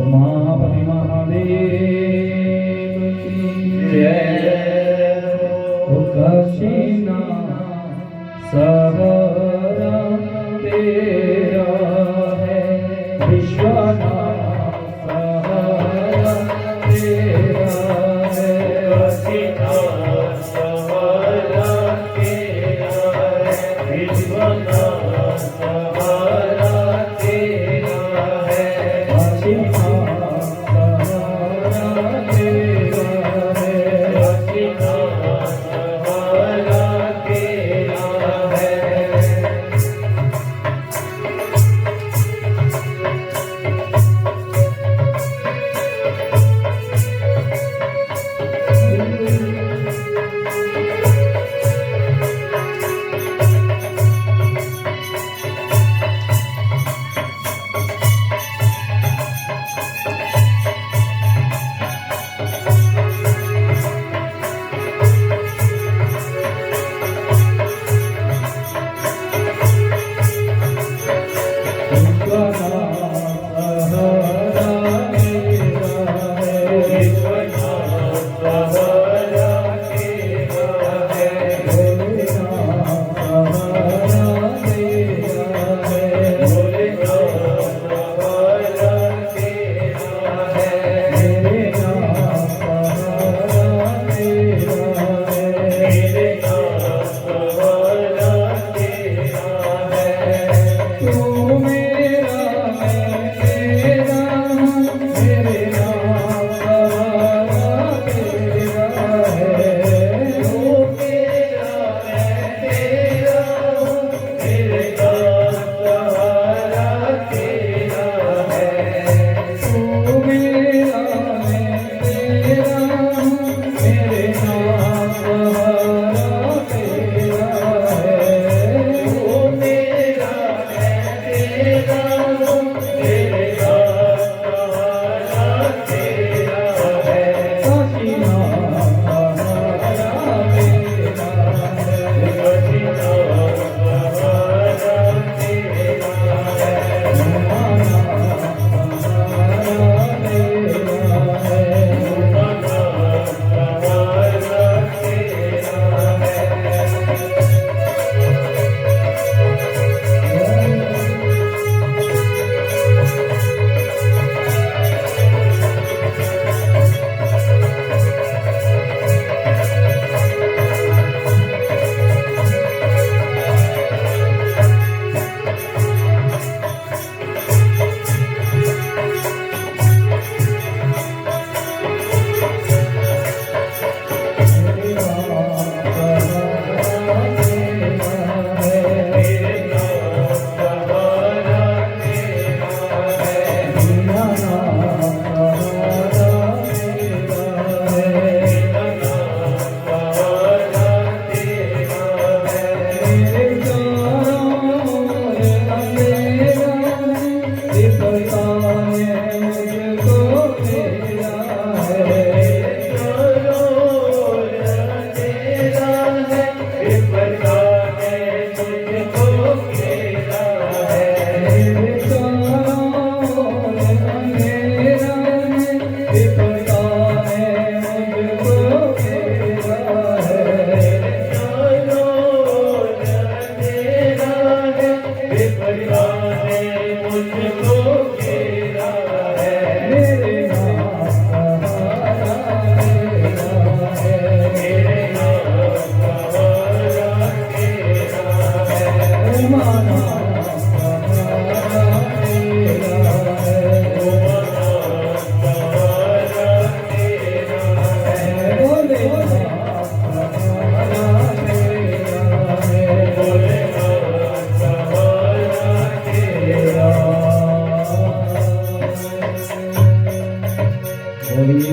उमापति महादेव की जय। काशीना सहारा तेरा है, विश्वनाथ सहारा तेरा है, काशीना सहारा तेरा है, विश्वनाथ सहारा तेरा है, काशीना सहारा तेरा है, काशीना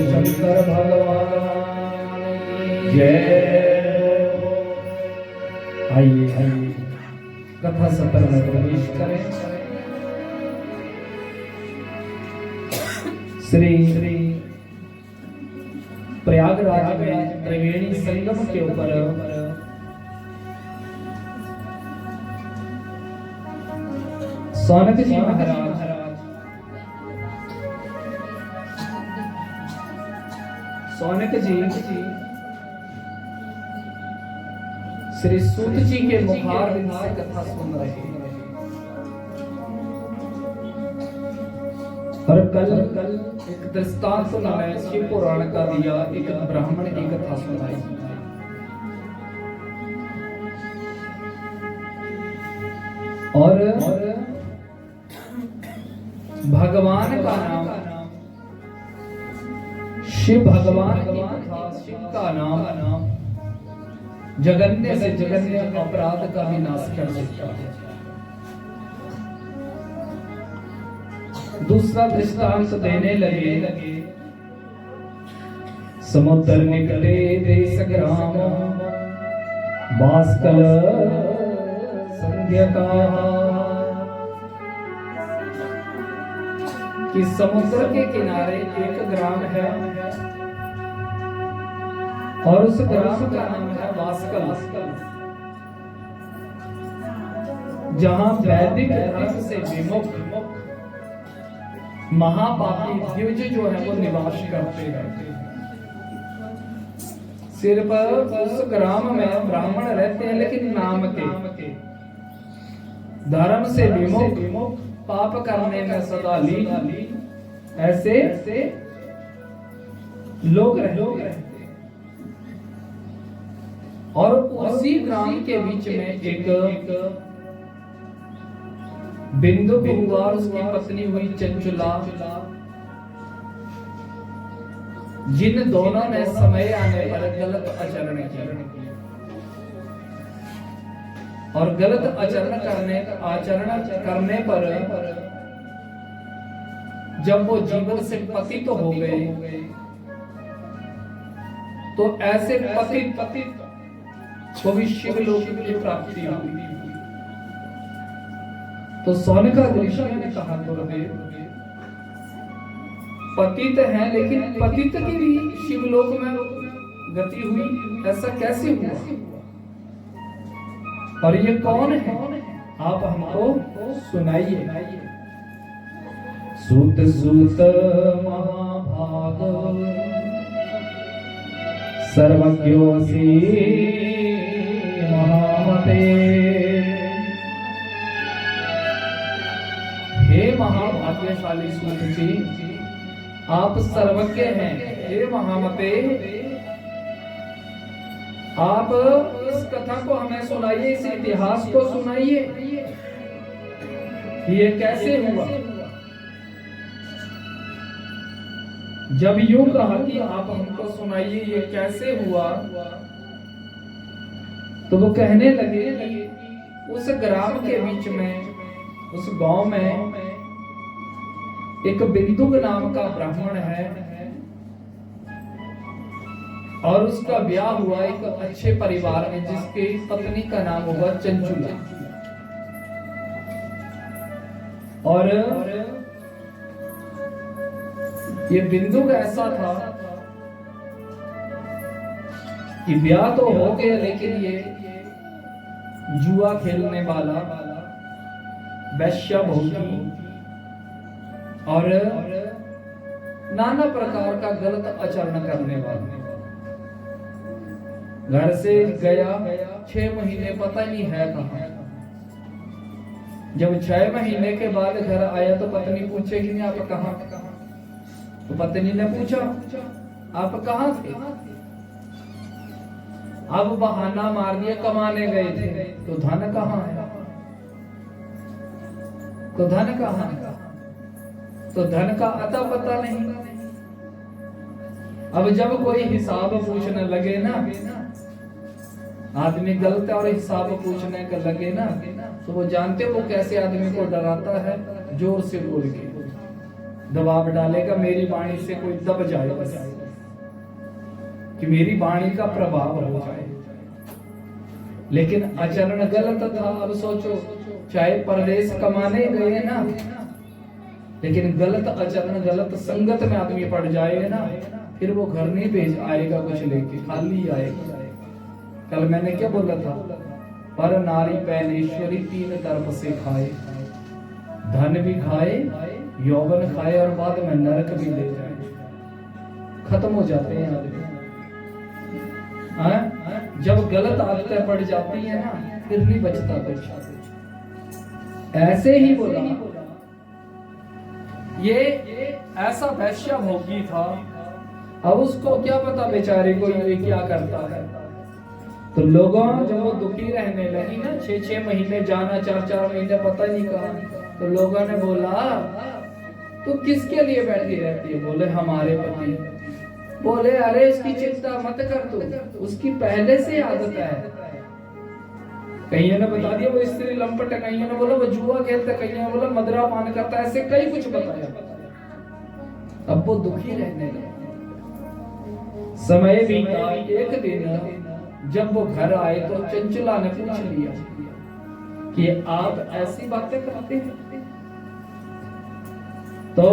शंकर भगवान जय। आइए आइए कथा सत्र में प्रवेश करें। श्री प्रयागराज में त्रिवेणी संगम के ऊपर सौनक जी महाराज सौनक जी श्री सूत जी के मुखारबिंद से कथा सुन रहे हैं। और कल एक दृष्टांत मैं शिव पुराण का दिया, एक ब्राह्मण की कथा सुनाई। और भगवान का नाम शिव, भगवान की कथा, शिव का नाम जगन्य से जगन्य अपराध का भी नाश कर सकता है। दूसरा दृष्टांत देने लगे, समुद्र निकटे देश ग्राम, बास्कल संध्या का, कि समुद्र के किनारे एक ग्राम है और उस ग्राम का नाम है बास्कल, जहां वैदिक धर्म से विमुख महापापी द्विज जो है वो निवास करते रहते हैं। सिर्फ उस ग्राम में ब्राह्मण रहते हैं, लेकिन नाम के धर्म से विमुख, पाप करने में सदा लीन ऐसे लोग रहते हैं। और उसी ग्राम के बीच में एक बिंदु और उसकी पत्नी हुई चंचुला, जिन दोनों ने समय आने पर गलत आचरण किया। और गलत आचरण करने पर जब वो जीवन से पतित हो गए, तो ऐसे पतित को भी शिवलोक की प्राप्ति हुई। तो सौनका ऋषि ने कहा, गुरुदेव पतित है, लेकिन पतित की भी शिवलोक में गति हुई, ऐसा कैसे हुआ? और ये कौन है, आप हमको सुनाइए। सूत सूत महाभाग सर्वज्ञोऽसि महामते, हे महाभाग्यशाली सूत जी, आप सर्वज्ञ हैं। हे महामते, आप इस कथा को हमें सुनाइए, इस इतिहास को सुनाइए, ये कैसे हुआ। जब यूं कहा कि आप हमको सुनाइए ये कैसे हुआ, तो वो कहने लगे कि उस ग्राम के बीच में, उस गांव में एक बिंदु नाम का ब्राह्मण है, और उसका ब्याह हुआ एक अच्छे परिवार में, जिसकी पत्नी का नाम हुआ चंचुला। और ये बिंदु ऐसा था कि ब्याह तो हो गया, लेकिन ये जुआ खेलने वाला, वैश्य भोगी और नाना प्रकार का गलत आचरण करने वाला। घर से गया 6 महीने, पता नहीं है कहाँ। जब 6 महीने के बाद घर आया तो पत्नी पूछेगी नहीं आप कहाँ। तो पत्नी ने पूछा आप कहाँ थे? अब बहाना मार दिया कमाने गए थे। तो धन कहाँ है? तो धन कहाँ है? तो धन का अता पता नहीं। अब जब कोई हिसाब पूछने लगे ना, आदमी गलत और हिसाब पूछने का लगे ना, तो वो जानते वो कैसे आदमी को डराता है। जोर से बोल के दबाव डालेगा, मेरी वाणी से कोई दब जाए, बस कि मेरी वाणी का प्रभाव हो जाए। लेकिन आचरण गलत था। अब सोचो, चाहे परदेश कमाने गए ना, लेकिन गलत आचरण, गलत संगत में आदमी पड़ जाए ना, फिर वो घर नहीं भेज आएगा कुछ लेके, खाली आएगा। कल मैंने क्या बोला था, पर नारी पैनेश्वरी 3 तरफ से खाए, धन भी खाए, यौवन खाए और बाद में नरक भी ले जाए। खत्म हो जाते हैं आदमी। जब गलत आदतें पड़ जाती है ना, फिर नहीं बचता कुछ। ऐसे ही बोला, ये ऐसा वैश्य भोगी था, अब उसको क्या पता बेचारे को ये क्या करता है। तो लोगों जब वो दुखी रहने लगी ना, 6-6 महीने जाना, 4-4 महीने पता नहीं कहा, तो लोगों ने बोला तू किसके लिए बैठी रहती है? बोले हमारे पति। बोले अरे उसकी चिंता मत कर तू, उसकी पहले से आदत है। कईयों ने बता दिया वो स्त्री लंपट है, कईयों ने बोला वो जुआ खेलता है, कईयों ने बोला मदिरा पान करता है, ऐसे कई कुछ बताया। अब वो दुखी रहने लगे। समय बीता, एक दिन जब वो घर आए तो चंचला ने पूछ लिया कि आप ऐसी बातें करते हैं? तो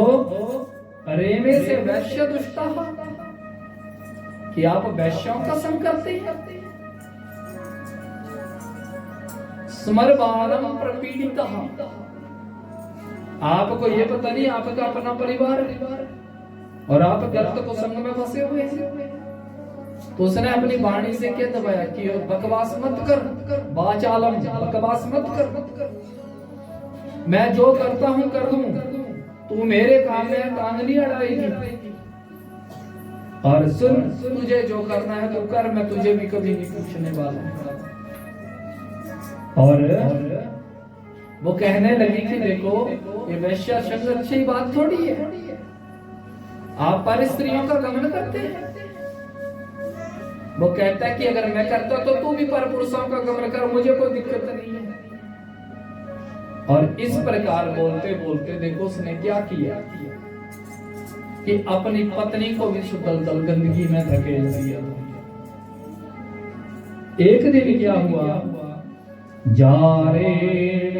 अरे में से वैश्य दुष्टा कि आप वैश्यों का संग करते हैं। स्मरबाणम प्रपीड़िता, आपको ये पता नहीं आपका अपना परिवार है और आप गलत को संग में फंसे हुए हैं। तो उसने अपनी वाणी से क्या दबाया कि बकवास मत कर, बाचालम, बकवास मत कर, मैं जो करता हूं कर दूं, तू मेरे काम में टांग नहीं अड़ाएगी। और सुन, तुझे जो करना है तो कर, मैं तुझे भी कभी नहीं पूछने वाला। और वो कहने लगी कि देखो ये वैश्य शब्द अच्छी बात थोड़ी है, आप पर स्त्रियों का गमन करते हैं। वो कहता है कि अगर मैं करता तो तू भी पर पुरुषों का गमन कर, मुझे कोई दिक्कत नहीं है। और इस प्रकार बोलते बोलते देखो उसने क्या किया कि अपनी पत्नी को भी सुदलदल गंदगी में धकेल दिया। एक दिन क्या हुआ, जारे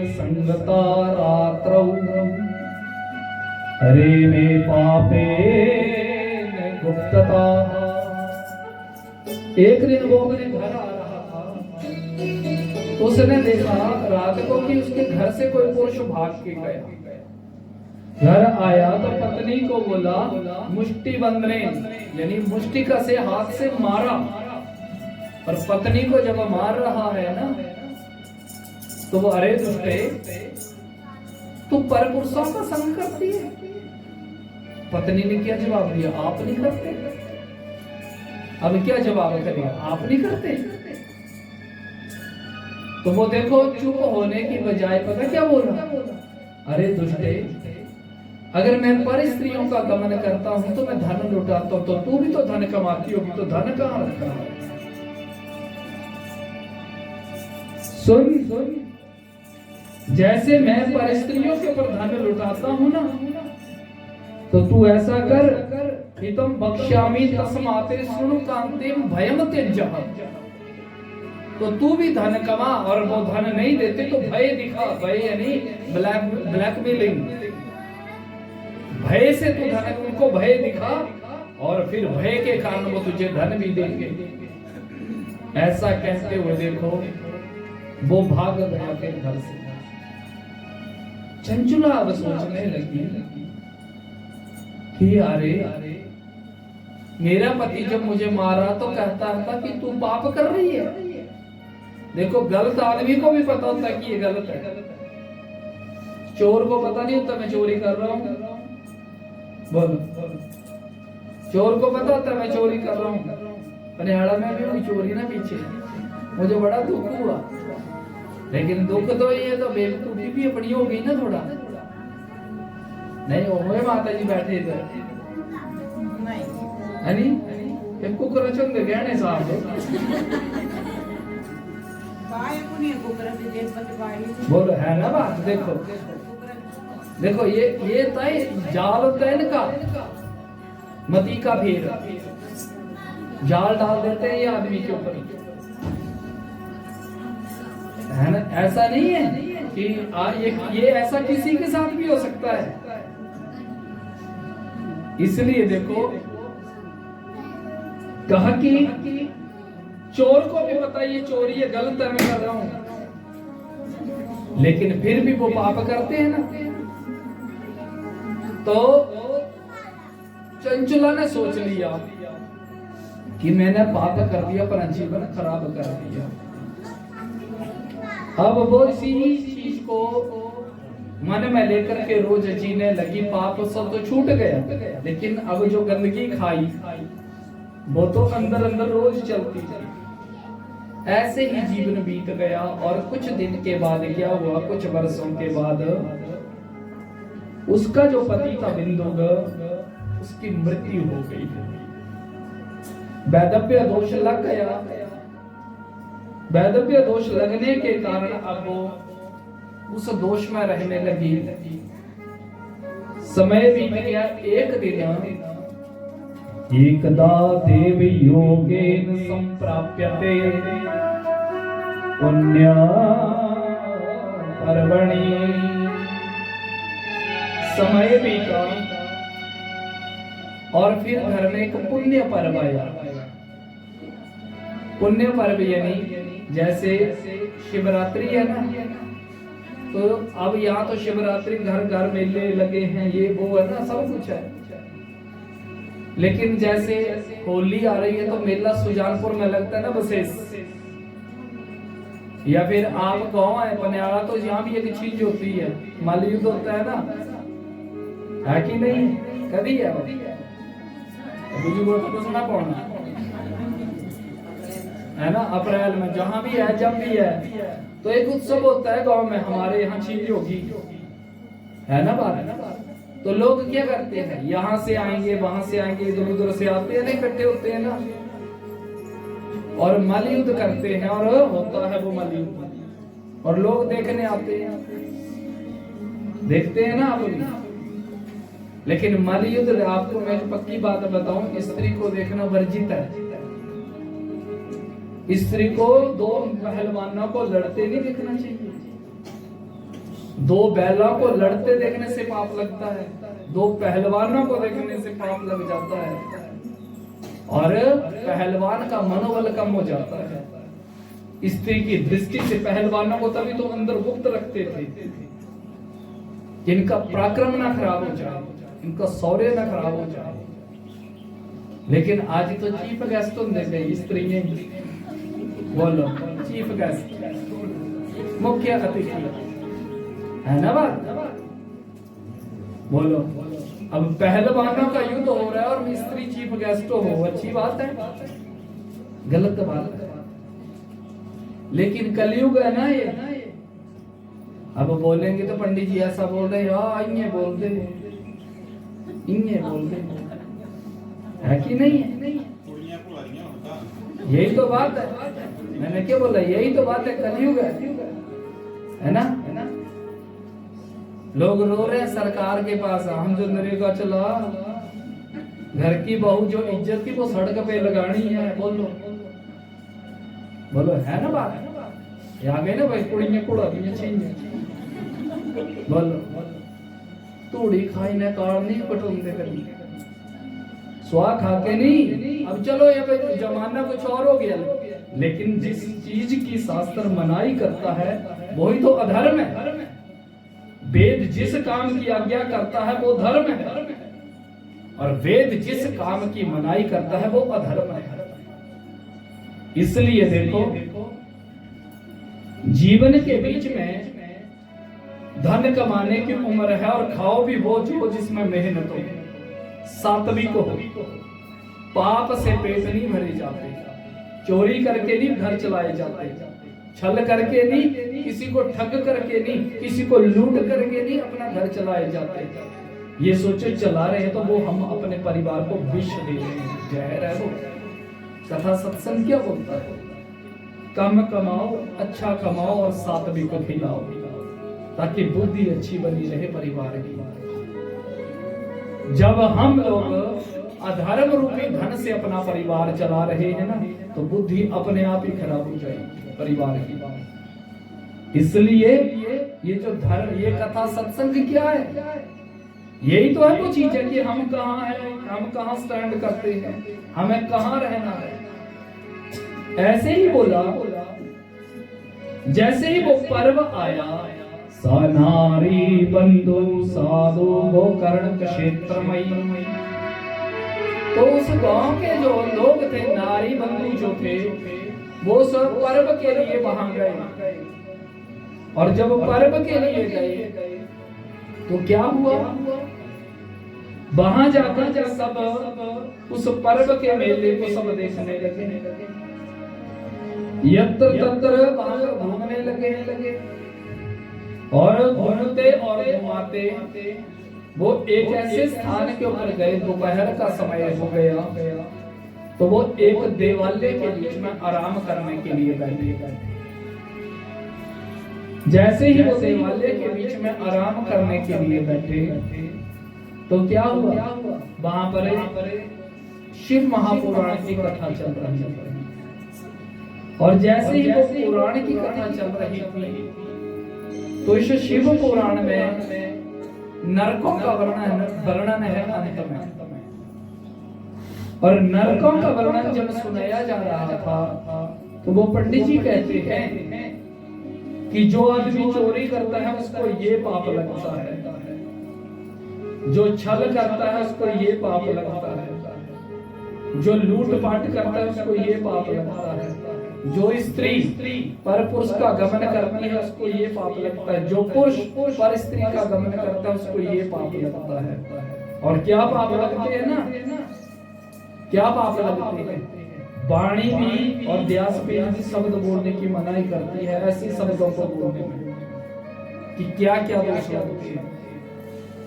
संगता रात्रौ हरे में पापे गुप्तता। एक दिन वो अपने घर आ रहा था, उसने देखा रात को कि उसके घर से कोई पुरुष भाग के गया। घर आया तो पत्नी को बोला मुष्टि बंधने, यानी मुष्टिका से हाथ से मारा। और पत्नी को जब मार रहा है ना, तो वो अरे दुष्टे, तू परपुरुषों का संग करती है। पत्नी ने क्या जवाब दिया, आप नहीं करते। अब क्या जवाब करेगा, आप नहीं करते। तो वो देखो चुप होने की बजाय पता क्या बोला, अरे दुष्टे, अगर मैं पर स्त्रियों का गमन करता हूं तो मैं धन लुटाता हूं, तो तू भी तो धन कमाती होगी, तो धन कहां रखा है? सुन, जैसे मैं पर स्त्रियों के ऊपर धन लुटाता हूं ना, तो तू ऐसा कर, हितम बक्ष्यामि तस्माते शृणु कांतिम भयम त्यजः। तो तू भी धन कमा, और वो धन नहीं देते तो भय दिखा। भय यानी ब्लैकमेलिंग, भय से तू धन, उनको भय दिखा और फिर भय के कारण वो तुझे धन भी देंगे। ऐसा कहते हुए देखो वो भाग गया फिर घर से। चंचुला अब सोचने लगी कि अरे मेरा पति जब मुझे मारा तो कहता था कि तू पाप कर रही है। देखो गलत आदमी को भी पता होता है कि ये गलत है, चोर को पता नहीं होता मैं चोरी कर रहा हूं। बोलो, चोर को पता होता है मैं चोरी कर रहा हूं। पनिहाड़ा में भी हुई चोरी ना पीछे, मुझे बड़ा दुख हुआ, लेकिन दुख तो ये तो बेवकूफी भी अपनी हो गई ना थोड़ा। नहीं ओए माता जी बैठे इधर नहीं, एक कुकर चंद गहने साहब बोलो है ना बात। देखो ये तय जाल तैन का मती का फेर, जाल डाल देते हैं ये आदमी के ऊपर, है ना। ऐसा नहीं है कि ये ऐसा किसी के साथ भी हो सकता है। इसलिए देखो कहा कि चोर को भी पता ये चोरी है, गलत है, मैं कर रहा हूं, लेकिन फिर भी वो पाप करते हैं ना। तो चंचला ने सोच लिया कि मैंने पाप कर दिया, अपना जीवन खराब कर दिया। अब वो इसी चीज को मन में लेकर के रोज जीने लगी। पाप सब तो छूट गया, लेकिन अब जो गंदगी खाई वो तो अंदर अंदर रोज चलती थी। ऐसे ही जीवन बीत गया। और कुछ दिन के बाद क्या हुआ, कुछ वर्षों के बाद उसका जो पति था बिंदुग, उसकी मृत्यु हो गई। वैधव्य दोष लग गया। वैधव्य दोष लगने के कारण अब वो उस दोष में रहने लगी। समय बीत गया। एक दिन एकदा देव योगेन संप्राप्यते पुण्य पर्वणि। समय बीता और फिर घर में एक पुण्य पर्व आया। पुण्य पर्व यानी जैसे शिवरात्रि है ना, तो अब यहाँ तो शिवरात्रि घर घर मेले लगे हैं, ये वो है ना, सब कुछ है। लेकिन जैसे होली आ रही है तो मेला सुजानपुर में लगता है ना, विशेष। या फिर आप गाँव है पन्याड़ा, तो यहाँ भी एक चीज होती है, मलयुद्ध होता है ना, है कि नहीं? कभी है तो सुना पड़ना है ना, अप्रैल में जहां भी है, जब भी है, तो एक उत्सव होता है गांव में। हमारे यहाँ चीज होगी, है ना बात। तो लोग क्या करते हैं, यहाँ से आएंगे, वहां से आएंगे, इधर उधर से आते हैं ना, इकट्ठे होते हैं ना, और मलयुद्ध करते हैं। और होता है वो मलयुद्ध, और लोग देखने आते हैं, देखते हैं ना आप भी। लेकिन मलयुद्ध, आपको मैं पक्की बात बताऊं, स्त्री को देखना वर्जित है। स्त्री को दो पहलवानों को लड़ते नहीं देखना चाहिए। दो बैलों को लड़ते देखने से पाप लगता है, दो पहलवानों को देखने से पाप लग जाता है, और पहलवान का मनोबल कम हो जाता है। स्त्री की दृष्टि से पहलवानों को तभी तो अंदर गुप्त रखते थे, जिनका पराक्रम ना खराब हो जाए, इनका शौर्य ना खराब हो जाए। लेकिन आज तो चीफ गेस्ट होते थे स्त्री, बोलो चीफ गेस्ट, मुख्य अतिथि, है ना बात। बोलो, अब पहलवानों का युद्ध हो रहा है और स्त्री चीफ गेस्ट हो, अच्छी बात है? गलत बात है। लेकिन कलयुग है ना ये। अब बोलेंगे तो पंडित जी ऐसा बोल रहे, इन्हें बोल दे, इन्हें बोल दे, है कि नहीं है? यही तो बात है। मैंने क्या बोला, यही तो बात है, कलयुग है ना। लोग रो रहे हैं सरकार के पास, हम जो नरेगा चला, घर की बहू जो इज्जत की वो सड़क पे लगानी है। बोलो बोलो, है ना बात? आ गए ना भाई, कुड़ियां कुड़ा दी छीन। बोलो, तूड़ी खाई ने काढ़नी पटुंदे करी, स्वा खा के नहीं। अब चलो ये जमाना कुछ और हो गया, लेकिन जिस चीज की शास्त्र मनाही करता है वही तो अधर्म है। वेद जिस काम की आज्ञा करता है वो धर्म है, और वेद जिस काम की मनाही करता है वो अधर्म है। इसलिए देखो, जीवन के बीच में धन कमाने की उम्र है, और खाओ भी वो जो जिसमें मेहनत हो, सात्विक हो। पाप से पेट नहीं भरे जाते, चोरी करके नहीं घर चलाए जाते, छल करके नहीं, किसी को ठग करके नहीं, किसी को लूट करके नहीं अपना घर चलाए जाते। ये सोचो चला रहे हैं तो वो हम अपने परिवार को विष दे रहे हैं, जहर है वो। कथा सत्संग क्या बोलता है, कम कमाओ, अच्छा कमाओ और सात्विक खिलाओ, ताकि बुद्धि अच्छी बनी रहे परिवार की। जब हम लोग अधर्म रूपी धन से अपना परिवार चला रहे हैं ना, तो बुद्धि अपने आप ही खराब हो जाएगी परिवार की। इसलिए ये जो धर्म, ये कथा सत्संग क्या है, यही तो है वो चीज है कि हम कहाँ हैं, हम कहाँ स्टैंड करते हैं, हमें कहाँ रहना है। ऐसे ही बोला, जैसे ही वो पर्व आया, सनारी बंधु साधु गोकर्ण क्षेत्रमयी तो उस गांव के जो लोग थे, नारी बंधु जो थे, वो सब पर्व के लिए वहां गए। और जब पर्व के लिए गए तो क्या हुआ, वहां जाकर के सब उस पर्व के मेले को सब देखने लगे, यत्र तत्र वहां घूमने लगे और घूमते और घुमाते वो एक ऐसे स्थान के ऊपर गए, दोपहर का समय हो गया, तो वो एक देवालय के बीच में आराम करने के लिए बैठे। जैसे ही वो देवालय के बीच में आराम करने के लिए बैठे तो क्या हुआ, वहां पर शिव महापुराण की कथा चल रही है। और जैसे ही वो पुराण की कथा चल रही थी तो इस शिव पुराण में नरकों का वर्णन है अंत में। और नरकों का वर्णन जब सुनाया जा रहा था तो वो पंडित जी कहते हैं कि जो आदमी चोरी करता है उसको ये पाप लगता है, जो छल करता है उसको ये पाप लगता है, जो लूट पाट करता है उसको ये पाप लगता है, जो स्त्री पर पुरुष का गमन करती है उसको ये पाप लगता है, जो पुरुष पर स्त्री का गमन करता है उसको ये पाप लगता है। और क्या पाप लगते हैं ना, क्या पाप लगते हैं, वाणी भी और व्यासपीठ भी शब्द बोलने की मनाही करती है, ऐसी शब्दों को बोलने में कि क्या क्या दोष लगते हैं।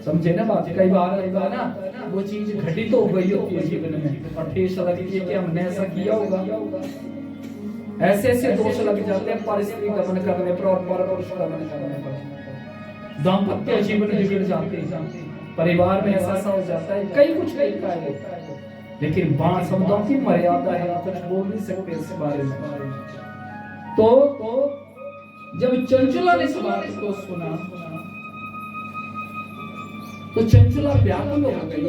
समझे ना बात, कई बार होगा ना वो चीज घटित हो गई होती है जीवन में और ठेस लगती है कि हमने ऐसा किया होगा, ऐसे ऐसे दोष लग जाते हैं पर स्त्री गमन करने पर और पर पुरुष गमन करने पर, दाम्पत्य जीवन बिगड़ जाते हैं, परिवार में ऐसा हो जाता है, कई कुछ तरीका है। लेकिन बाण शब्दों की मर्यादा है, कुछ बोल नहीं सकते इस बारे में। तो जब चंचला ने इस बात को सुना तो चंचला व्याकुल हो गई।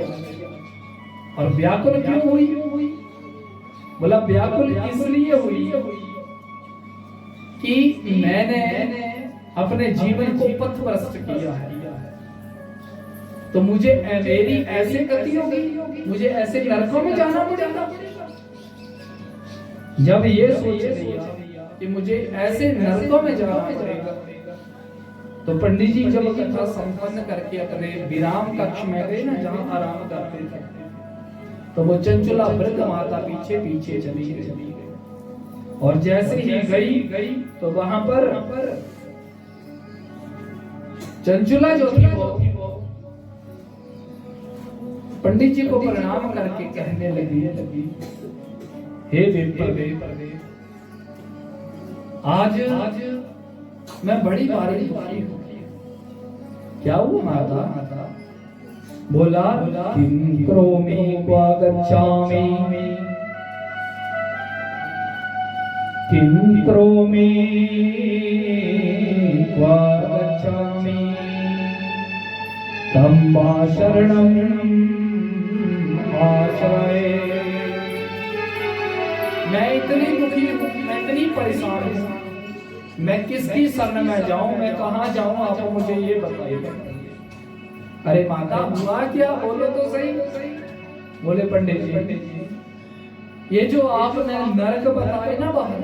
और व्याकुल क्यों हुई, बोला व्याकुल इसलिए हुई कि मैंने अपने जीवन को पथभ्रष्ट किया है, तो मुझे मेरी ऐसे गति होगी, मुझे ऐसे नरकों में जाना पड़ेगा। जब ये सोच लिया कि मुझे ऐसे नरकों में जाना पड़ेगा तो पंडित जी जब कथा संपन्न करके अपने विराम कक्ष में गए ना, जहां आराम करते थे, तो वो चंचला वृद्ध माता पीछे पीछे चली गई। और जैसे ही गई तो वहां पर चंचला जो थी वो पंडित जी को प्रणाम करके कहने लगी, हे विप्र, आज मैं बड़ी भारी दुखी हूं। क्या हुआ माता? बोला किं करोमि क्व गच्छामि, किं करोमि क्व गच्छामि, तं वा शरणम् आश्रये। मैं इतनी दुखी हूं, मैं इतनी परेशान हूं, मैं किसकी शरण में जाऊं, मैं कहां जाऊं, आप मुझे ये बताइए। अरे माता हुआ क्या, बोलो तो सही। बोले पंडित जी, ये जो आपने नरक बताए ना बाहर,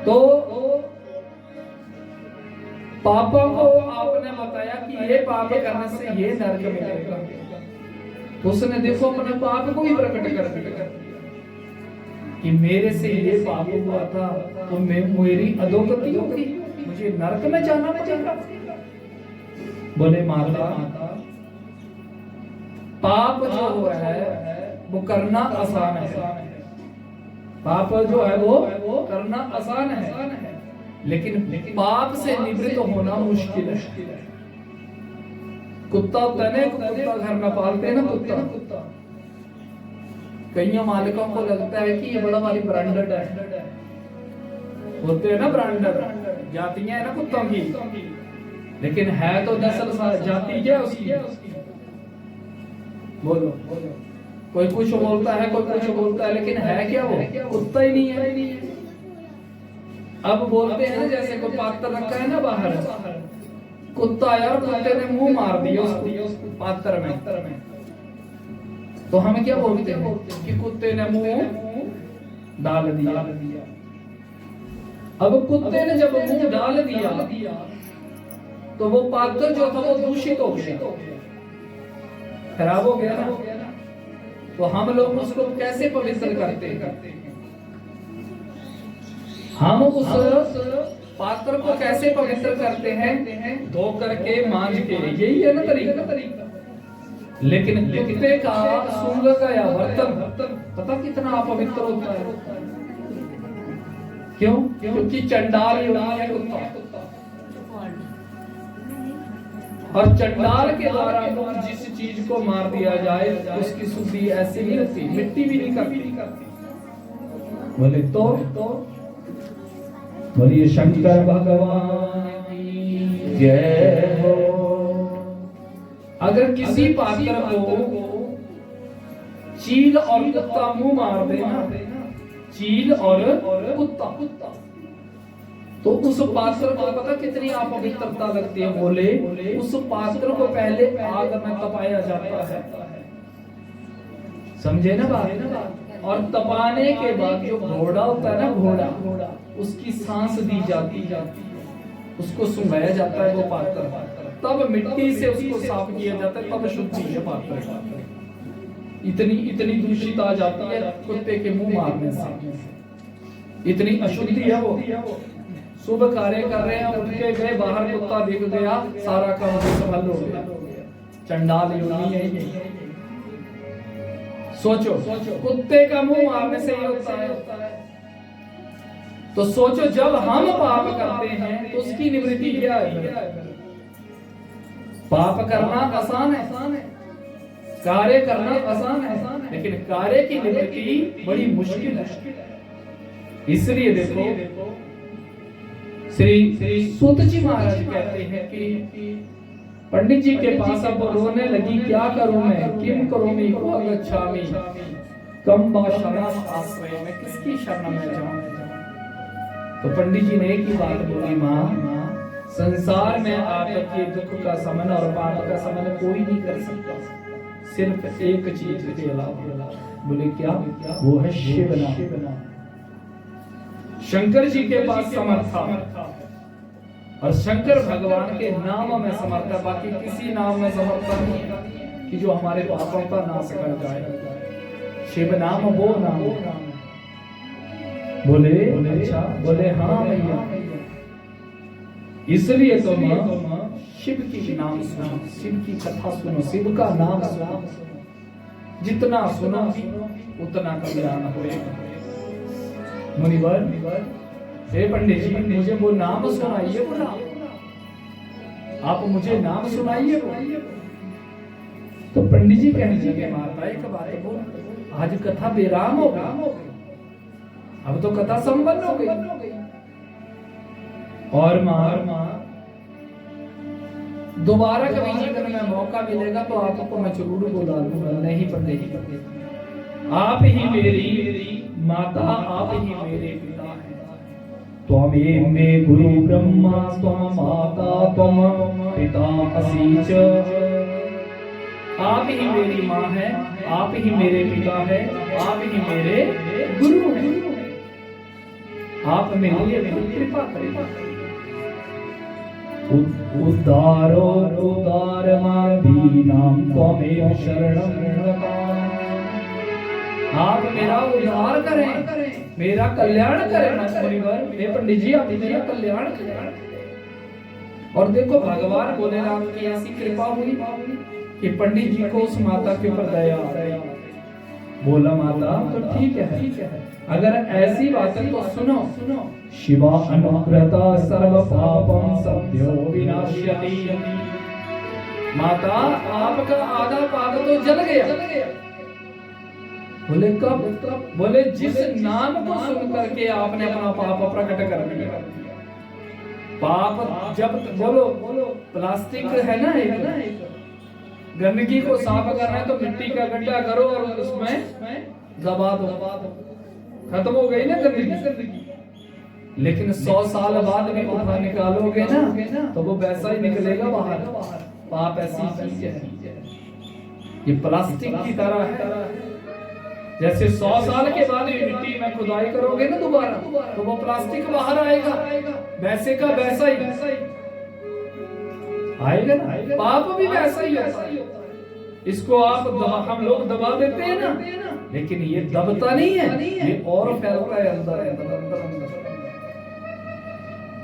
तो पापों को आपने बताया कि ये पाप करने से ये नरक मिलेगा, तो उसने देखो अपने पाप को ही प्रकट कर दिया कि मेरे से ये पाप हुआ था तो मेरी अधोगति होगी, मुझे नरक में जाना पड़ेगा। बोले माता, पाप जो है वो करना आसान है, पाप जो है वो करना आसान है, लेकिन पाप से निवृत्त होना मुश्किल है। कुत्ता होता है ना, कुत्ता घर में पालते हैं ना, कुत्ता कई मालिकों को लगता है कि ये बड़ा भारी ब्रांडेड है, होते हैं ना ब्रांडेड जातियां है ना कुत्तों की, लेकिन है तो नस्ल जाति क्या उसकी। बोलो, कोई कुछ बोलता है, कोई कुछ बोलता है, लेकिन है क्या वो, कुत्ता ही नहीं है। अब बोलते हैं ना जैसे कोई पात्र रखा है ना बाहर, कुत्ता यार, कुत्ते ने मुंह मार दिया उस पात्र में, तो हम क्या बोलते हैं कि कुत्ते ने मुंह डाल दिया। अब कुत्ते ने जब मुंह डाल दिया तो वो पात्र जो था वो दूषित हो गया, खराब हो गया ना। तो हम लोग उसको कैसे पवित्र करते हैं? हम उस पात्र को कैसे पवित्र करते हैं? धो करके, मांज के, यही है ना तरीका। लेकिन कुत्ते का सूंग का या बर्तन पता कितना अपवित्र होता है? क्यों? क्योंकि चंडाल है कुत्ता, और चंडाल के द्वारा जिस चीज को मार दिया जाए उसकी शुद्धि ऐसे नहीं होती, मिट्टी भी नहीं करती। बोले तो बोलिए शंकर भगवान की जय हो। अगर किसी पात्र को चील और कुत्ता मुंह मार देना, चील और कुत्ता, तो उस पात्र को पता कितनी अपवित्रता लगती है? बोले उस पात्र को पहले आग में तपाया जाता है, समझे ना बात? और तपाने के बाद जो घोड़ा होता है ना, घोड़ा, उसकी सांस दी जाती, उसको सुंघाया जाता है वो पात्र, तब मिट्टी से उसको साफ किया जाता है, तब शुद्धि है पात्र। इतनी दूषित आ जाती है कुत्ते के मुंह मारने से, इतनी अशुद्धि है वो। शुभ कार्य कर रहे हैं, उठ के गए, बाहर कुत्ता दिख गया, सारा काम विफल हो गया। चंडाल योनि है ये। सोचो कुत्ते का मुंह मारने से ही होता है। तो सोचो जब हम पाप करते हैं तो उसकी निवृत्ति क्या है? पाप करना आसान है, कार्य करना आसान है, लेकिन कार्य की निवृत्ति बड़ी मुश्किल है। इसलिए देखो श्री सूत जी महाराज कहते हैं कि पंडित जी के पास अब रोने लगी, क्या करूं मैं, किम करोमि को गच्छामि, कम बा शरण आश्रय, मैं किसकी शरण में जाऊं? तो पंडित जी ने एक ही बात बोली, मां संसार में आपके दुख का समन और पाप का समन कोई नहीं कर सकता, सिर्फ एक चीज के अलावा। बोले क्या? वो है शिव नाम। शंकर जी के पास समर्थ था और शंकर भगवान के नाम में समर्थ है, बाकी किसी नाम में समर्थ नहीं है कि जो हमारे पापों का नाश कर जाए। शिव नाम वो नाम। बोले अच्छा, बोले हाँ भैया, इसलिए तो शिव की नाम सुनो, शिव की कथा सुनो, शिव का नाम सुनो, जितना सुनो उतना कल्याण होगा। मुनिवर, हे पंडित जी मुझे वो नाम सुनाइए, वो नाम आप मुझे नाम सुनाइए। तो पंडित जी कहने लगे, माता एक बात बोल, आज कथा विराम हो गई, अब तो कथा संपन्न हो गई, और मां दोबारा कभी जीवन में मौका मिलेगा तो आपको मैं जरूर बुला लूंगा। नहीं पंडित जी, आप ही मेरी माता, आप ही मेरे पिता हैं। त्वमेव मे गुरु ब्रह्मा त्वम माता त्वम पिता असि च। आप ही मेरी माँ है, आप ही मेरे पिता है, आप ही मेरे गुरु हैं। आप मेरे लिए कृपा करें। उद्धारो उदारमादीनां त्वमेव शरणं गताः। आप मेरा उद्धार करें, मेरा कल्याण करें। मुनिवर, हे पंडित जी आप मेरा कल्याण करें। और देखो भगवान भोलेनाथ की ऐसी कृपा हुई कि पंडित जी को उस माता के ऊपर दया आ गई। बोला माता तो ठीक है, अगर ऐसी बात है तो सुनो। शिवा अनुग्रता सर्व पापम सद्यो विनाश्यति। माता आपका आधा पाप तो जल गया। बोले कब? बोले जिस नाम को सुन करके आपने अपना पाप प्रकट कर दिया। पाप जब बोलो प्लास्टिक है ना, एक गंदगी को साफ करना है तो मिट्टी का गड्ढा करो और उसमें दबा दो, खत्म हो गई ना गंदगी। लेकिन 100 साल बाद भी उठा निकालोगे ना तो वो वैसा ही निकलेगा बाहर। पाप ऐसी चीज है। ये प्लास्टिक की तरह है। जैसे 100 साल के बाद मिट्टी में खुदाई करोगे ना दोबारा, तो वो प्लास्टिक बाहर आएगा, वैसे का वैसा ही आएगा ना। पाप भी वैसा ही होता है। इसको आप हम लोग दबा देते हैं ना, लेकिन ये दबता नहीं है, ये और फैलता है अंदर अंदर।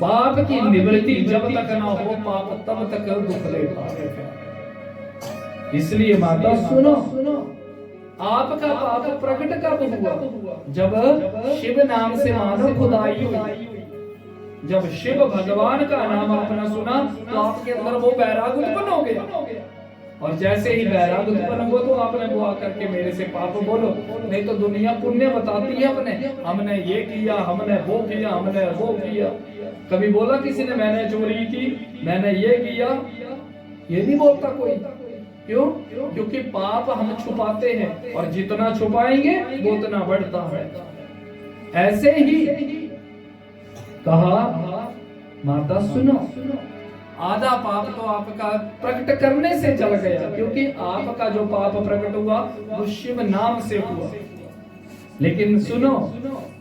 पाप की निवृत्ति जब तक ना हो, पाप तब तक दुख लेता है। इसलिए माता सुनो, आपका पाप प्रकट कब हुआ? जब शिव नाम से मानो खुदाई हुई। जब शिव भगवान का नाम आपने सुना, तो आपके अंदर वो वैराग उत्पन्न हो गया। और जैसे ही वैराग उत्पन्न हुआ, तो आपने वो आकर के मेरे से पाप बोलो। नहीं तो दुनिया पुण्य बताती है अपने, हमने ये किया, हमने वो किया, हमने वो किया। कभी बोला किसी ने मैंने चोरी की, मैंने ये किया? ये नहीं बोलता कोई। क्यों? क्योंकि पाप हम छुपाते हैं, और जितना छुपाएंगे वो उतना बढ़ता है। ऐसे ही कहा माता सुनो, आधा पाप तो आपका प्रकट करने से जल गया, क्योंकि आपका जो पाप प्रकट हुआ वो शिव नाम से हुआ। लेकिन सुनो,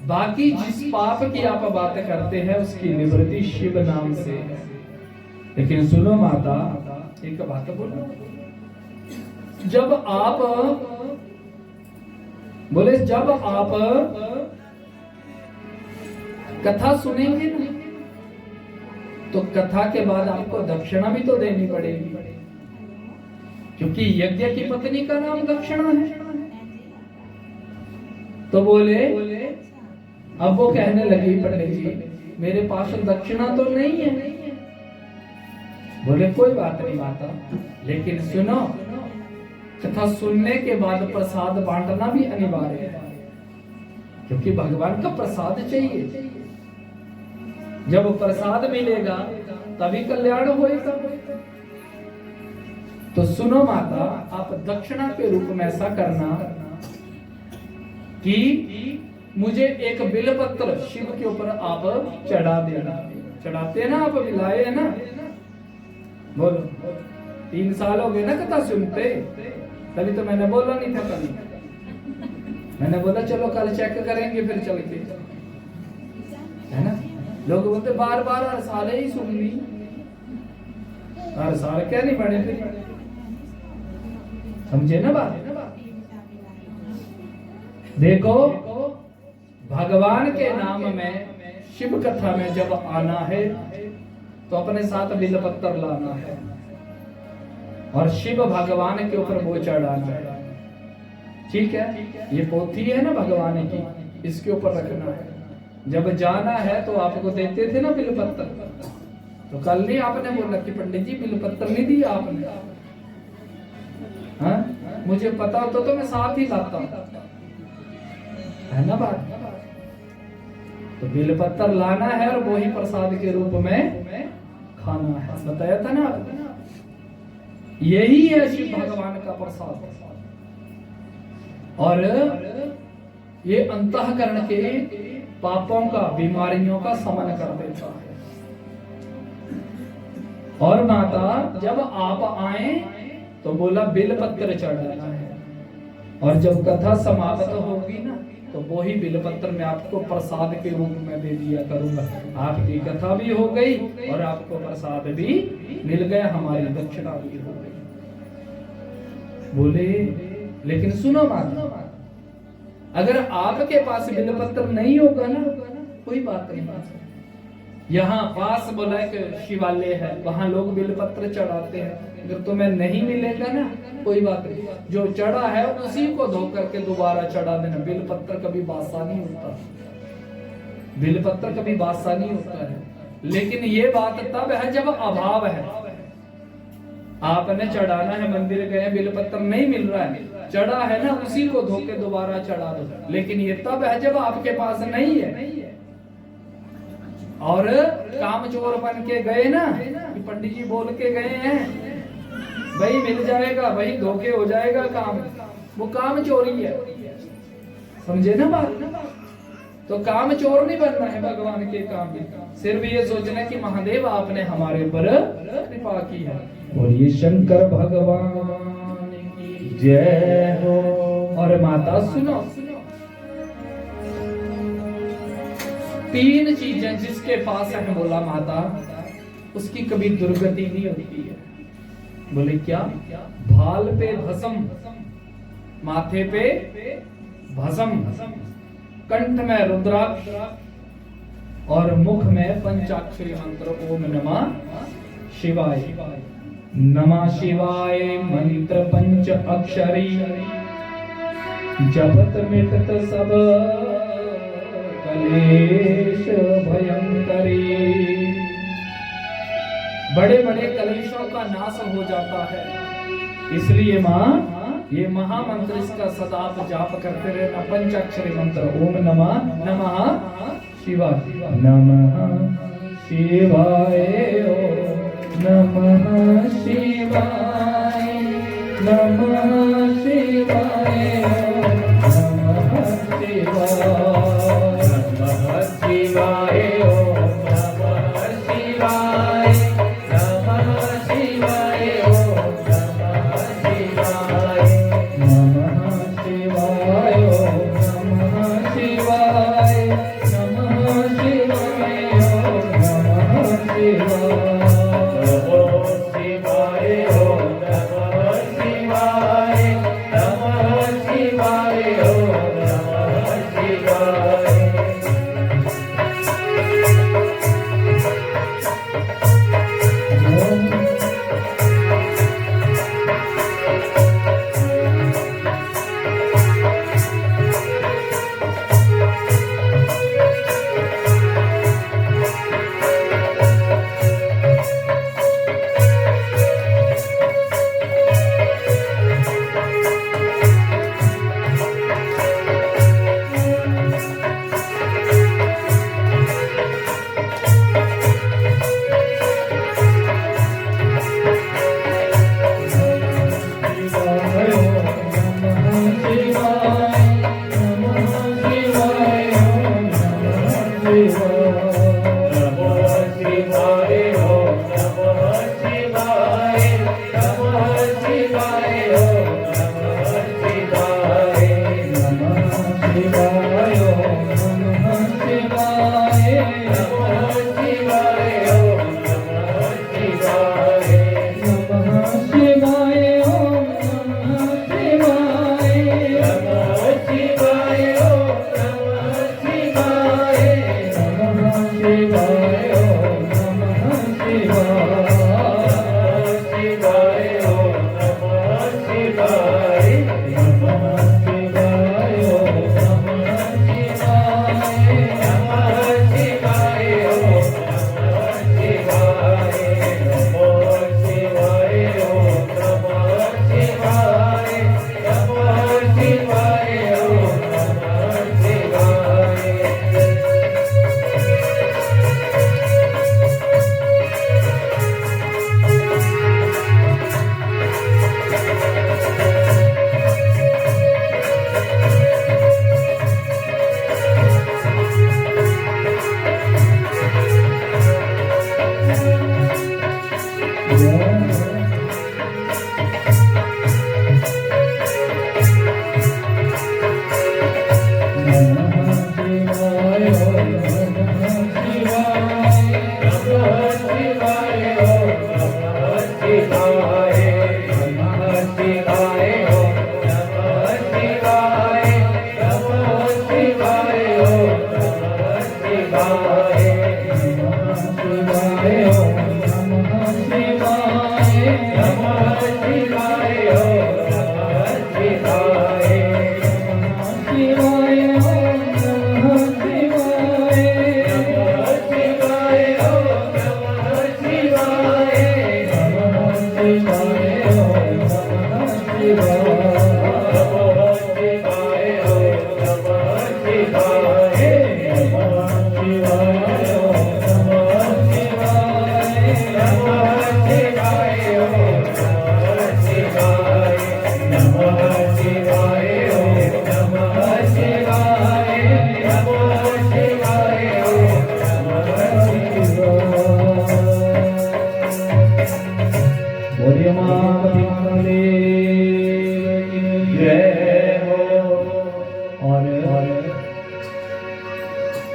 बाकी जिस पाप की आप बात करते हैं उसकी निवृत्ति शिव नाम से है। लेकिन सुनो माता, एक बात बोलो, जब आप बोले, जब आप कथा सुनेंगे ना, तो कथा के बाद आपको दक्षिणा भी तो देनी पड़ेगी, क्योंकि यज्ञ की पत्नी का नाम दक्षिणा है। तो बोले, अब वो कहने लगी, पंडित जी मेरे पास दक्षिणा तो नहीं है। बोले कोई बात नहीं माता, लेकिन सुनो, कथा सुनने के बाद प्रसाद बांटना भी अनिवार्य है, क्योंकि भगवान का प्रसाद चाहिए। जब प्रसाद मिलेगा तभी कल्याण होएगा। तो सुनो माता, आप दक्षिणा के रूप में ऐसा करना कि मुझे एक बिलपत्र शिव के ऊपर आप चढ़ा देना। चढ़ाते हैं ना आप, मिलाए है ना? बोलो, 3 साल हो गए ना कथा सुनते, तभी तो मैंने बोला नहीं था कल। मैंने बोला चलो कल चेक करेंगे, फिर चल के, है ना? लोग बोलते बार बार हर साल ही सुन ली, हर साल क्या नहीं पढ़े फिर, समझे ना बात? देखो, भगवान के नाम में शिव कथा में जब आना है तो अपने साथ बिलपत्र लाना है, और शिव भगवान के ऊपर वो चढ़ाना है। ठीक है? ये पोथी है ना भगवान की, इसके ऊपर रखना है। जब जाना है तो आपको देते थे ना बिलपत्र, तो कल नहीं आपने बोला कि पंडित जी बिलपत्र नहीं दिया आपने? हाँ? मुझे पता होता तो मैं साथ ही लाता, है ना बात? तो बिलपत्र लाना है और वही प्रसाद के रूप में खाना है। बताया था ना आपने? यही है शिव भगवान का प्रसाद। और ये अंतःकरण के पापों का, बीमारियों का शमन कर देता है। और माता जब आप आए तो बोला बिलपत्र चढ़ाना है, और जब कथा समाप्त होगी ना, तो वही बिलपत्र मैं आपको प्रसाद के रूप में दे दिया करूंगा। आपकी कथा भी हो गई और आपको प्रसाद भी मिल गया, हमारी दक्षिणा भी हो गई। बोले, लेकिन सुनो माता, अगर आपके पास बिलपत्र नहीं होगा ना, कोई बात नहीं। यहाँ पास बोला एक शिवालय है, वहां लोग बिलपत्र चढ़ाते हैं। अगर तुम्हें नहीं मिलेगा ना, कोई बात नहीं, जो चढ़ा है उसी को धो करके दोबारा चढ़ा देना। बिलपत्र कभी बासा नहीं होता, बिलपत्र कभी बासा नहीं होता है। लेकिन ये बात तब है जब अभाव है। आपने चढ़ाना है, मंदिर गए, बिलपत्र नहीं मिल रहा है, चढ़ा है ना, उसी को धो के दोबारा चढ़ा दो। लेकिन ये तब है जब आपके पास नहीं है। और कामचोर बन के गए ना, कि पंडित जी बोल के गए हैं भाई मिल जाएगा, भाई धोखे हो जाएगा काम, वो काम चोरी है। समझे ना बात? तो काम चोर नहीं बनना है भगवान के काम में, सिर्फ ये सोचना कि महादेव आपने हमारे ऊपर कृपा की है। बोलिए शंकर भगवान की। जय हो। और माता सुनो, तीन चीजें जिसके पास है बोला माता, उसकी कभी दुर्गति नहीं होती है। बोले क्या? भाल पे भस्म, माथे पे भस्म, कंठ में रुद्राक्ष और मुख में पंचाक्षरी मंत्र ओम नमः शिवाय। नमः शिवाय मंत्र पंच अक्षरी, जपत मिटत सब कलेश भयंकरी। बड़े बड़े कलेशों का नाश हो जाता है। इसलिए माँ ये महामंत्र इसका सदा आप जाप करते रहना, पंचाक्षरी मंत्र ओम नमः नमः शिवाय। नमः शिवाय ओम नमः शिवाय, नमः शिवाय ओम नमः शिवाय, नमः शिवाय ओम नमः शिवाय, नमः शिवाय ओम नमः शिवाय, नमः शिवाय ओम नमः शिवाय, नमः शिवाय ओम नमः शिवाय, नमः शिवाय ओम नमः शिवाय, नमः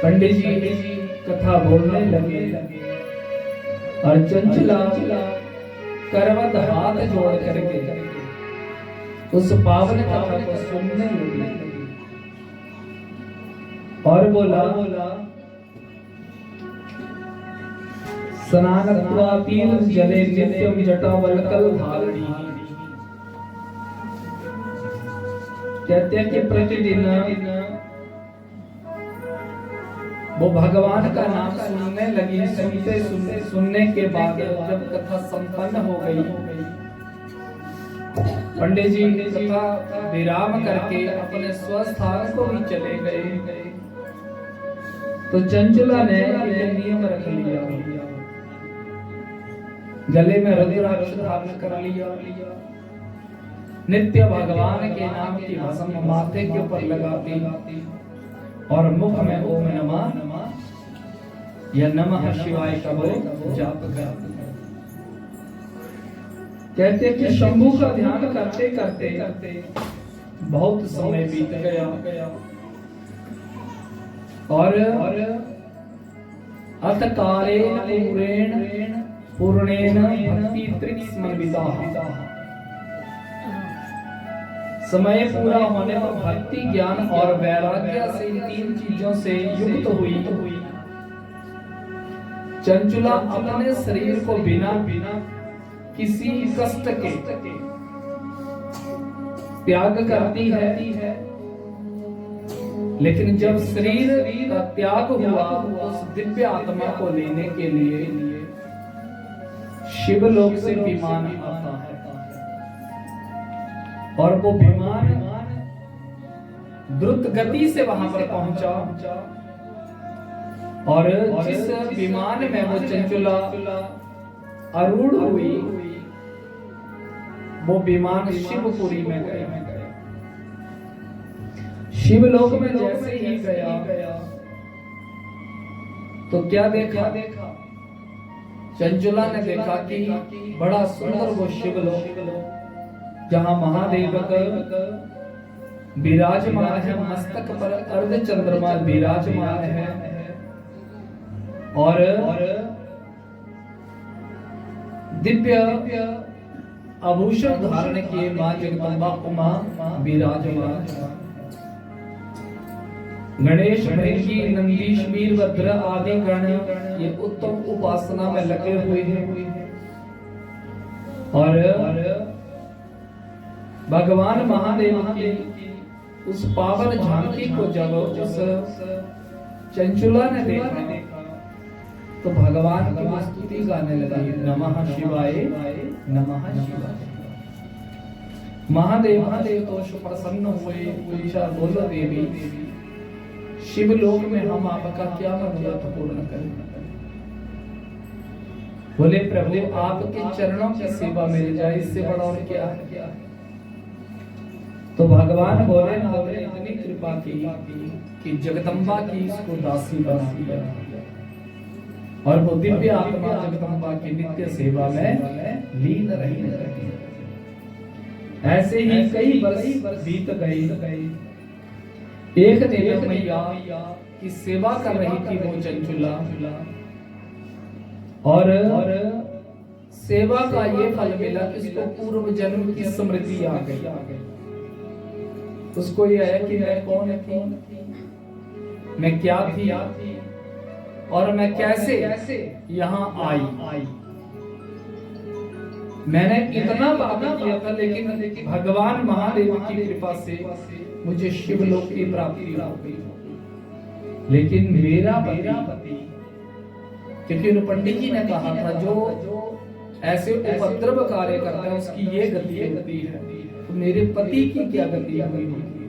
पंडित जी कथा बोलने लगे और चंचला करवत हाथ जोड़ करके उस पावन कथा को सुनने लगी और बोला स्नानत्वा तीर्थ जले नित्यम जटावल्कल धारणी। कहते हैं कि प्रतिदिन वो भगवान का नाम सुनने लगी। सुनने के बाद जब कथा संपन्न हो गई, पंडित जी कथा विराम करके अपने स्वस्थान को भी चले गए। तो चंचला ने एक नियम रख लिया, गले में रुद्राक्ष धारण कर लिया, नित्य भगवान के नाम की भस्म माथे के ऊपर लगाती और मुख में ओम नमः या नमः शिवाय का वो जाप करती। कहते कि शंभू का ध्यान करते करते बहुत समय बीत गया और अथ कालेन पूर्णेन भक्ति तृप्तिस्मृताः। समय पूरा होने पर भक्ति ज्ञान और वैराग्य से इन तीन चीजों से युक्त हुई चंचला अपने शरीर को बिना किसी कष्ट के त्याग करती है। लेकिन जब शरीर का त्याग हुआ, उस दिव्य आत्मा को लेने के लिए शिवलोक से विमान आता है और वो विमान द्रुत गति से वहां पर पहुंचा और जिस विमान में वो चंचला आरूढ़ हुई, वो विमान शिवपुरी में गया। शिवलोक में जैसे ही गया तो क्या देखा? चंचला ने देखा कि बड़ा सुंदर वो शिवलोक, जहां महादेव विराजमान है, मस्तक पर अर्ध चंद्रमा विराजमान है और दिव्य आभूषण धारण किए मां जगदम्बा उमा विराजमान। गणेश भृंगी नंदीश वीरभद्र आदि गण ये उत्तम उपासना में लगे हुए हैं और भगवान महादेव की उस पावन झांकी को जब उस चंचला ने देखा तो भगवान की स्तुति गाने लगी, नमः शिवाय नमः शिवाय। महादेव तो प्रसन्न हुए, पूछा बोलो देवी शिवलोक में हम आपका क्या मनोरथ पूर्ण करें? बोले प्रभु आपके चरणों की सेवा मिल जाए, इससे बड़ा और क्या है? तो भगवान बोले ना, आपने इतनी कृपा की कि जगदम्बा की इसको दासी बना दिया और वो दिव्य आत्मा जगदम्बा की नित्य सेवा में लीन रहने लगी। ऐसे ही कई वर्ष बीत गए। एक दिन मैया की सेवा कर रही थी वो चंचला और सेवा का ये फल मिला कि उसको पूर्व जन्म की स्मृति आ गई। उसको ये आया कि मैं कौन थी, मैं क्या थी और मैं कैसे यहाँ आई। मैंने इतना पाप किया था, लेकिन भगवान महादेव की कृपा से मुझे शिवलोक की प्राप्ति हो गई। लेकिन मेरा पति, क्योंकि उन पंडित जी ने कहा था जो ऐसे उपद्रव कार्य करते हैं उसकी ये गति होती है, तो मेरे पति की क्या गति हुई होगी?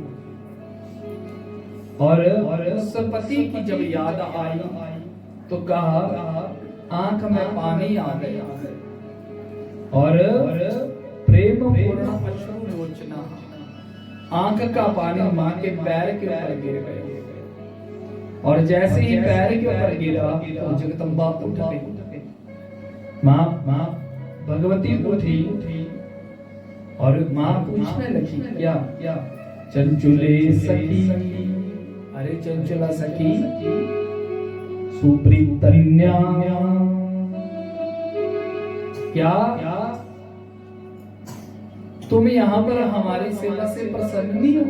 और उस पति की जब याद आई तो कहा आंख में पानी आ गया और प्रेम पूर्ण अश्रु लोचना, आंख का पानी मां के पैर के ऊपर गिर गया और जैसे ही पैर के ऊपर गिरा तो जगदम्बा उठ गई। मां भगवती उठी और मां पूछने लगी, क्या चंचुले सखी, अरे चंचला सखी सुप्रीतन्या क्या तुम यहाँ पर हमारी सेवा से प्रसन्न नहीं हो?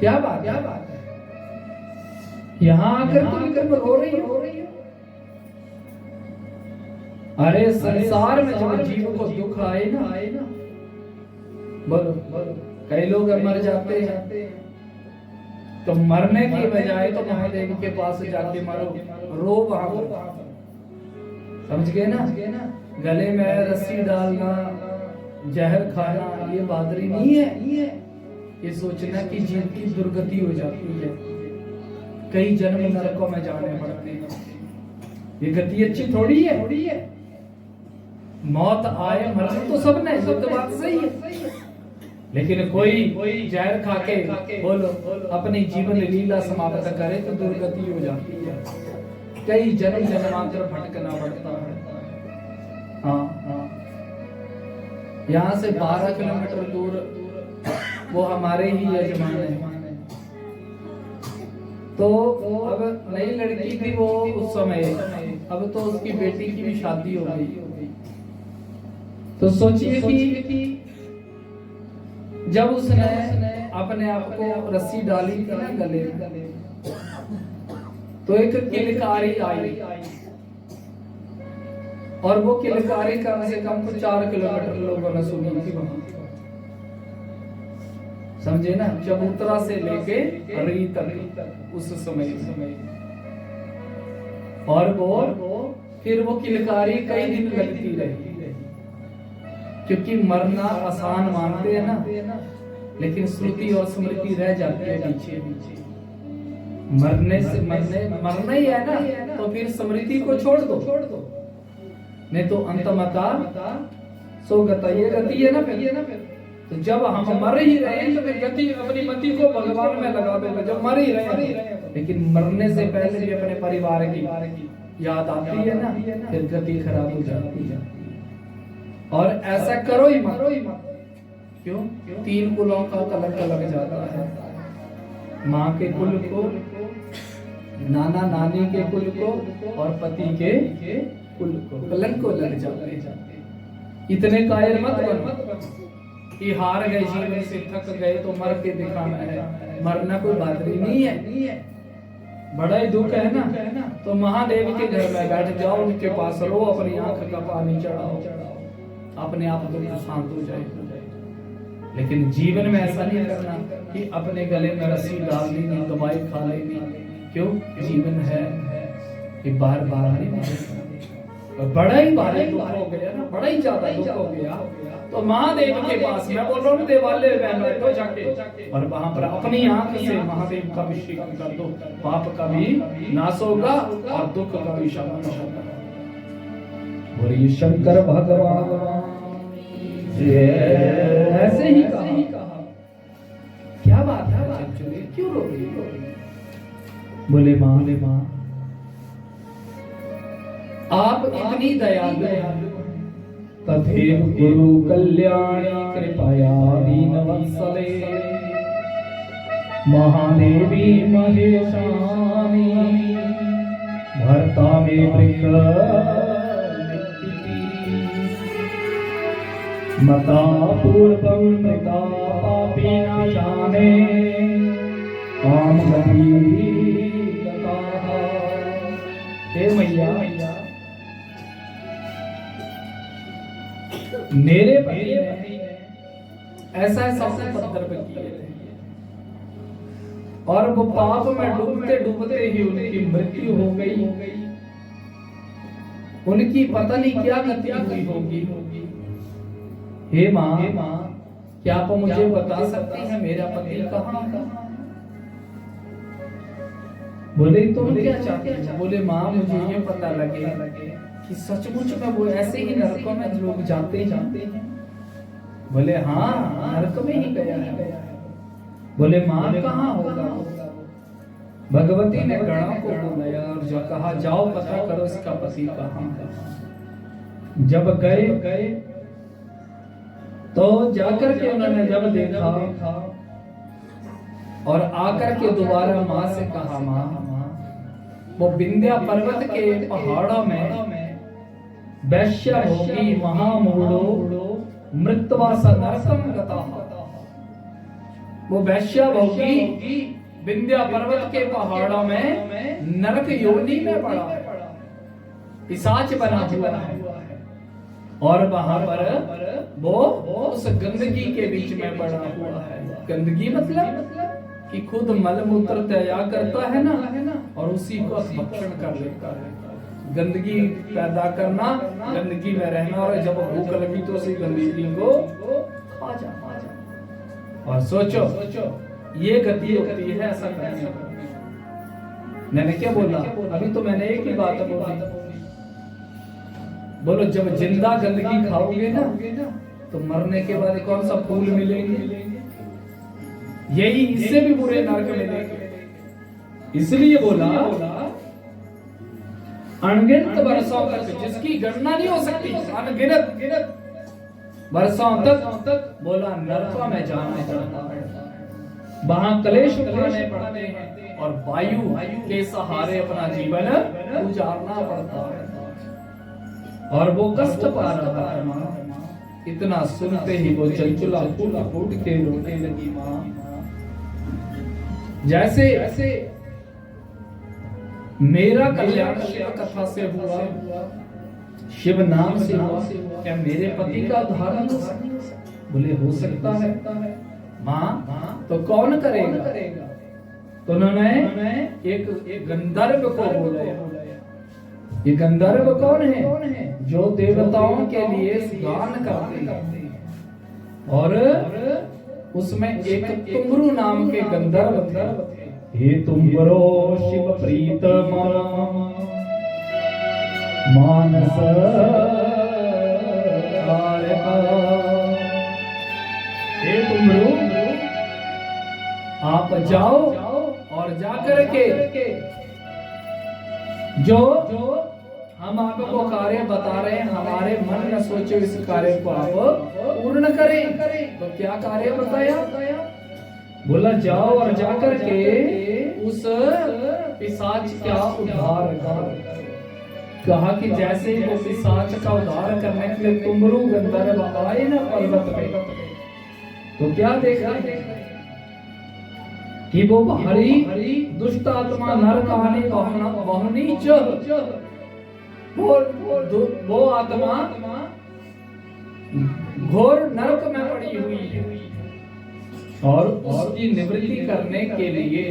क्या बात है? यहाँ आकर तुम रो रही हो? अरे संसार में जब जीव को दुख आए ना, बोलो कई लोग मर जाते हैं, तो मरने की बजाय तो महादेव के पास जाके मरो, रो वहां पर। समझ गए ना? गले में रस्सी डालना, जहर खाना, ये बहादुरी नहीं है। ये सोचना कि जीव की दुर्गति हो जाती है, कई जन्म नरकों में जाने पड़ते हैं। ये गति अच्छी थोड़ी है। मौत आए मरना तो सबने, ये तो बात सही है। लेकिन कोई जहर खा के बोलो अपनी जीवन लीला समाप्त करे तो दुर्गति हो जाती है, कई जन्म जन्मांतर भटकना पड़ता है। हाँ, यहाँ से 12 किलोमीटर दूर वो हमारे ही यजमान है। तो अब नई लड़की थी वो उस समय, अब तो उसकी बेटी की भी शादी हो गई। तो सोचिए कि जब उसने अपने आप को रस्सी डाली थी ना गले, तो एक किलकारी आई, और वो किलकारी कम से कम 4 किलोमीटर लोगों ने सुनी थी वहां। समझे ना? चबूतरा से लेके री तक उस समय। और वो फिर वो किलकारी कई दिन लगती रही, क्योंकि मरना आसान मानते हैं ना, लेकिन श्रुति और स्मृति रह जाती है पीछे। मरना ही है ना, तो फिर स्मृति को छोड़ दो, नहीं तो अंतमता सो गता, ये गति है ना फिर। तो जब हम मर ही रहे हैं तो फिर गति अपनी मति को भगवान में लगा दो, जब मर ही रहे हैं। लेकिन मरने से पहले भी अपने परिवार की याद आती है ना, फिर गति खराब हो जाती है। और ऐसा करो ही मत। क्यों? 3 कुलों का कलंक लग जाता है, माँ के कुल को, नाना नानी के कुल को, और पति के कुल को कलंक को लग जाते हैं। इतने कायर मत बनो कि हार गए, जीवन से थक गए तो मर के दिखाना है। मरना कोई बहादुरी नहीं है, बड़ा ही दुख है ना। तो महादेव के घर में बैठ जाओ, उनके पास रो, अपनी आंख का पानी चढ़ाओ, अपने आप दुख शांत हो जाए। लेकिन जीवन में ऐसा नहीं करना कि अपने गले में रस्सी डाल लेनी, दवाई खा लेनी। क्यों? जीवन है कि बार बार नहीं, बड़ा ही भारी दुख हो गया ना, बड़ा ही ज्यादा दुख हो गया। तो महादेव के पास मैं बोल रहा हूँ, देवालय में बैठो जाके, और वहां पर अपनी आंख से महादेव का अभिषेक कर दो, पाप का भी नाश होगा और दुख का भी शमन होगा। बोलिए शंकर भगवान। ऐसे ही कहा। क्या बात है? क्यों रो रही? बोले माँ आप इतनी दयालु, तथैव गुरु कल्याणी कृपया दीन वत्सले, महादेवी महेशानी भर्ता में वृक्ष मता पूर्वं मृता पापी न जाने काम गति। हे मैया, मेरे पति ने ऐसा पत्थर पे किए और वो पाप में डूबते डूबते ही उनकी मृत्यु हो गई। उनकी पता नहीं क्या गति हुई होगी। हे माँ, क्या आप मुझे बता सकती हैं मेरा पति कहाँ? बोले तुम क्या चाहते हो? बोले माँ, मुझे ये पता लगे कि सचमुच में वो ऐसे ही नरकों में लोग जाते हैं। बोले हाँ, नरक में ही गया है। बोले माँ कहाँ होगा? भगवती ने गणों को बुलाया और जो कहा जाओ पता करो इसका पति कहाँ है। जब गए तो जाकर के उन्होंने जब देखा और आकर के दोबारा माँ से कहा, माँ वो विंध्या पर्वत के पहाड़ों में वैश्य भोगी महामूढ़ो मृत्युवासा नरकम गताः। वो वैश्य भोगी विंध्या पर्वत के पहाड़ों में नरक योनि में पड़ा है, पिशाच बना हुआ है। और वहां पर वो उस गंदगी के बीच में पड़ा हुआ है। गंदगी मतलब कि खुद मल मूत्र त्याग करता है ना, और उसी को भक्षण कर लेता है। गंदगी पैदा करना, गंदगी में रहना, और जब भूख लगी तो उसी गंदगी को खा जा। और सोचो ये गति होती है ऐसा करने। मैंने क्या बोला? अभी तो मैंने एक ही बात बोली। बोलो जब जिंदा गंदगी खाओगे ना तो मरने के बाद कौन सा फूल मिलेंगे? यही इससे भी बुरे नरक मिलेंगे। इसलिए बोला अनगिनत वर्षों तक, जिसकी गणना नहीं हो सकती, अनगिनत वर्षों तक बोला नरकों में जाना पड़ता है, वहां क्लेश उठाने पड़ते हैं और वायु के सहारे अपना जीवन गुजारना पड़ता है। और वो कष्ट पा रहा है माँ। इतना सुनते ही वो चंचुला फूट के रोने लगी माँ। जैसे मेरा कल्याण शिव कथा से हुआ, शिव नाम से हुआ, क्या मेरे पति का उद्धार हो सकता? बोले हो सकता है माँ, तो कौन करेगा? तो उन्होंने एक गंधर्व को बोला। ये गंधर्व कौन है? जो देवताओं के लिए गान करते हैं। और उसमें एक तुमरु नाम के गंधर्व थे। हे तुमरो शिव प्रीत मानस हे तुमरु, आप जाओ और जाकर के जो हम आपको कार्य बता रहे हैं, हमारे मन में सोचो इस कार्य को आप पूर्ण करें। तो क्या कार्य बताया? बोला जाओ और जाकर के उस पिशाच का उद्धार करो। कहा कि जैसे वो पिशाच का उद्धार करने के लिए तुमरु गंधर्व आए ना पर्वत पे, तो क्या देखा कि वो भारी दुष्ट आत्मा नरक आने बहुनी वो आत्मा घोर नरक में पड़ी हुई है। और उसकी निवृत्ति करने के लिए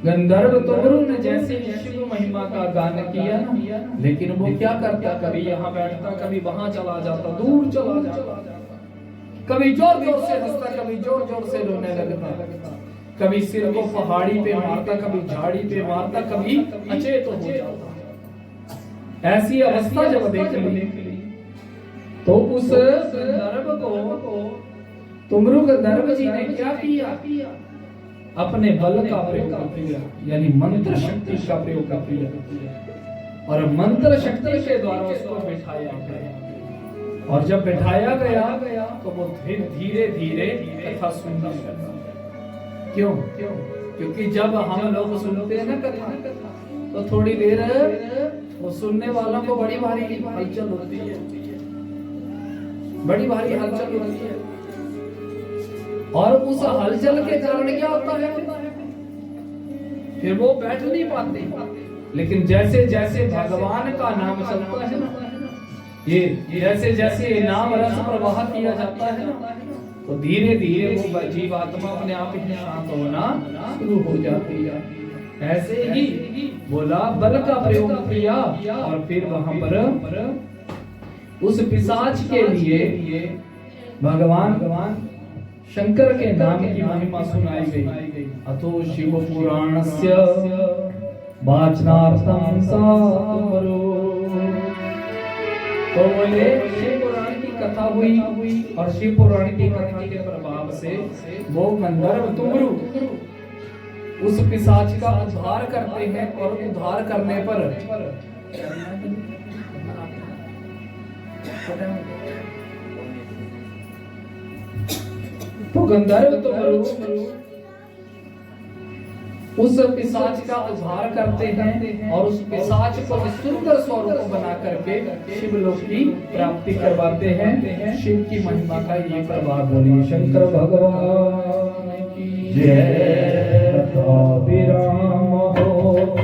गंधर्व तुमरु ने जैसे शिव महिमा का गान किया ना, लेकिन वो क्या करता, कभी यहाँ बैठता, कभी वहां चला जाता, दूर चला जाता, कभी जोर जोर से हंसता, कभी जोर जोर से रोने लगता, कभी सिर को पहाड़ी पे मारता, कभी झाड़ी पे मारता, कभी अचेत हो जाता। ऐसी अवस्था जब देख ली तो उस गंधर्व को तुमरु गंधर्व जी ने क्या किया? अपने बल का प्रयोग किया, यानी मंत्र शक्ति का प्रयोग किया, और मंत्र शक्ति के द्वारा उसको बिठाया गया। और जब बिठाया गया तो वो धीरे धीरे कथा सुनना लगा। क्यों? क्योंकि जब हम लोग सुनते हैं ना कथा, तो थोड़ी देर वो सुनने वालों को बड़ी भारी हलचल होती है, बड़ी भारी हलचल होती है। और उस हलचल के कारण क्या होता है, फिर वो बैठ नहीं पाते। लेकिन जैसे जैसे भगवान का नाम चलता है ना, ये जैसे जैसे नाम रस प्रवाह किया जाता है ना, तो धीरे धीरे वो जीवात्मा अपने आप ही शांत होना शुरू हो जाती है। ऐसे ही बोला बल का प्रयोग किया, और फिर वहां पर उस पिशाच के लिए भगवान शंकर के नाम की महिमा सुनाई गई। अतो शिव पुराणस्य वाचनार्थम सातुमरो। तो बोले शिव पुराण की कथा हुई, और शिव पुराण की कथा के प्रभाव से वो गंधर्व तुमरु उस पिशाच का उद्धार करते हैं। और उद्धार करने पर तो गंधर्व तुमरु उस पिशाच का उद्धार करते हैं और उस पिशाच को सुंदर स्वरूप बना करके शिवलोक की प्राप्ति करवाते हैं। शिव की महिमा का ये प्रभाव बोलिए शंकर भगवान की जय।